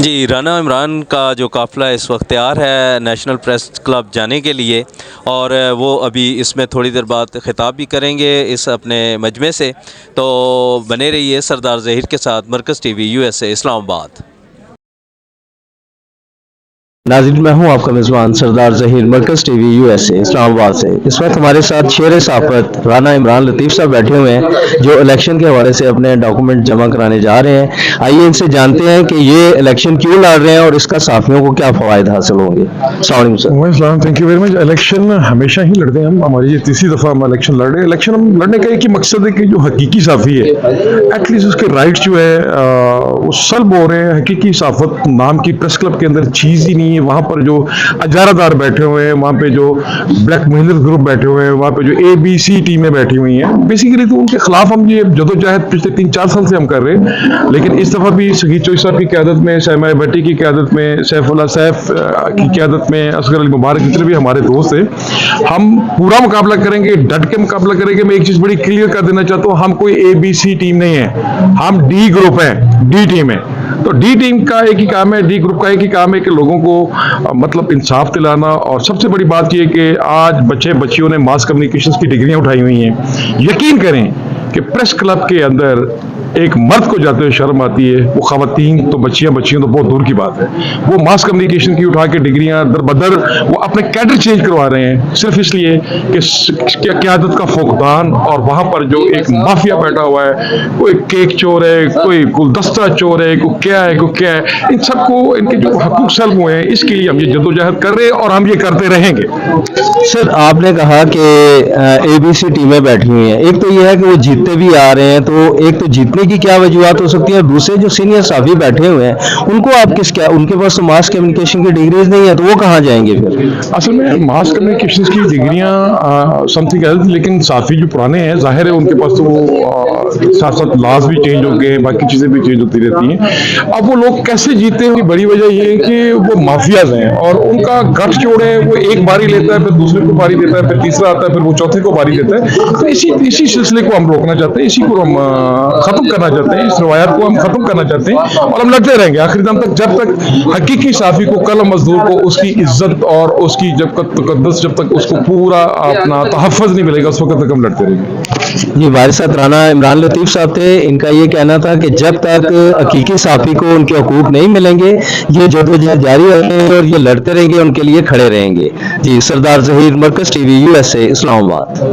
جی رانا عمران کا جو قافلہ اس وقت تیار ہے نیشنل پریس کلب جانے کے لیے، اور وہ ابھی اس میں تھوڑی دیر بعد خطاب بھی کریں گے اس اپنے مجمع سے، تو بنے رہیے سردار ظہیر کے ساتھ، مرکز ٹی وی USA اسلام آباد۔ ناظرین، میں ہوں آپ کا میزبان سردار ظہیر، مرکز ٹی وی USA اسلام آباد سے۔ اس وقت ہمارے ساتھ شیر صحافت رانا عمران لطیف صاحب بیٹھے ہوئے ہیں جو الیکشن کے حوالے سے اپنے ڈاکومنٹ جمع کرانے جا رہے ہیں۔ آئیے ان سے جانتے ہیں کہ یہ الیکشن کیوں لڑ رہے ہیں اور اس کا صحافیوں کو کیا فوائد حاصل ہوں گے۔ السلام علیکم سر۔ السلام، thank you very much. Election ہمیشہ ہی لڑتے ہیں ہماری یہ تیسری دفعہ ہم الیکشن لڑ رہے ہیں۔ الیکشن ہم لڑنے کا ایک ہی مقصد ہے کہ جو حقیقی صحافی ہے ایٹ لیسٹ اس کے رائٹ جو ہے وہ سلب ہو رہے ہیں۔ حقیقی صحافت نام کی پریس کلب کے اندر چیز ہی نہیں ہے۔ وہاں پر جو اجارہ دار بیٹھے ہوئے ہیں، وہاں پہ جو بلیک مہیلر گروپ بیٹھے ہوئے ہیں، وہاں پہ جو ABC ٹیمیں بیٹھی ہوئی ہیں، بیسیکلی تو ان کے خلاف ہم یہ جدوجہد پچھلے 3-4 سال سے ہم کر رہے ہیں۔ لیکن اس دفعہ بھی سعید چوئی صاحب کی قیادت میں، سیما بھٹی کی قیادت میں، سیف اللہ سیف کی قیادت میں، اصغر علی مبارک جتنے بھی ہمارے دوست ہیں، ہم پورا مقابلہ کریں گے، ڈٹ کے مقابلہ کریں گے۔ میں ایک چیز بڑی کلیئر کر دینا چاہتا ہوں، ہم کوئی ABC ٹیم نہیں ہے، ہم D گروپ ہیں، D ٹیم ہے۔ تو D ٹیم کا ایک ہی کام ہے، D گروپ کا ایک ہی کام ہے کہ لوگوں کو مطلب انصاف دلانا، اور سب سے بڑی بات یہ کہ آج بچیوں نے ماس کمیونیکیشنز کی ڈگریاں اٹھائی ہوئی ہیں۔ یقین کریں کہ پریس کلب کے اندر ایک مرد کو جاتے ہوئے شرم آتی ہے، وہ خواتین تو بچیاں تو بہت دور کی بات ہے۔ وہ ماس کمیونیکیشن کی اٹھا کے ڈگریاں در بدر وہ اپنے کیڈر چینج کروا رہے ہیں، صرف اس لیے کہ قیادت کا فقدان، اور وہاں پر جو ایک مافیا بیٹھا ہوا ہے، کوئی کیک چور ہے، کوئی گلدستہ چور ہے، کوئی کیا ہے، ان سب کو ان کے جو حقوق سلب ہوئے ہیں، اس کے لیے ہم یہ جدوجہد کر رہے ہیں اور ہم یہ کرتے رہیں گے۔ سر، آپ نے کہا کہ ABC ٹیمیں بیٹھی ہوئی ہیں، ایک تو یہ ہے کہ وہ جیتتے بھی آ رہے ہیں، تو ایک تو جیتنے کی کیا وجوہات ہو سکتی ہیں، اور دوسرے جو سینئر صحافی بیٹھے ہوئے ہیں ان کو آپ ان کے پاس تو ماس کمیونیکیشن کی ڈگریز نہیں ہے، تو وہ کہاں جائیں گے پھر؟ اصل میں ماس کمیونیکیشن کی ڈگریاں سم تھنگ ایلس، لیکن صحافی جو پرانے ہیں ظاہر ہے ان کے پاس تو ساتھ ساتھ لاز بھی چینج ہو گئے، باقی چیزیں بھی چینج ہوتی رہتی ہیں۔ اب وہ لوگ کیسے جیتے ہیں، بڑی وجہ یہ ہے کہ وہ مافیاز ہیں، اور ان کا گٹھ جوڑ ہے، وہ ایک باری لیتا ہے، پھر دوسرے کو باری دیتا ہے، پھر تیسرا آتا ہے، پھر وہ چوتھے کو باری دیتا ہے۔ تو اسی سلسلے کو ہم روکنا چاہتے ہیں، اسی کو ہم ختم کرنا چاہتے ہیں، اس روایات کو ہم ختم کرنا چاہتے ہیں، اور ہم لڑتے رہیں گے آخری دم تک، جب تک حقیقی صحافی کو، قلم مزدور کو اس کی عزت اور اس کی جب تک تقدس، جب تک اس کو پورا اپنا تحفظ نہیں ملے گا، اس وقت تک ہم لڑتے رہیں گے۔ جی، ہمارے ساتھ رانا عمران لطیف صاحب تھے، ان کا یہ کہنا تھا کہ جب تک حقیقی صحافی کو ان کے حقوق نہیں ملیں گے یہ جدوجہد جاری رہیں گے اور یہ لڑتے رہیں گے، ان کے لیے کھڑے رہیں گے۔ جی، سردار ظہیر، مرکز ٹی وی USA اسلام آباد۔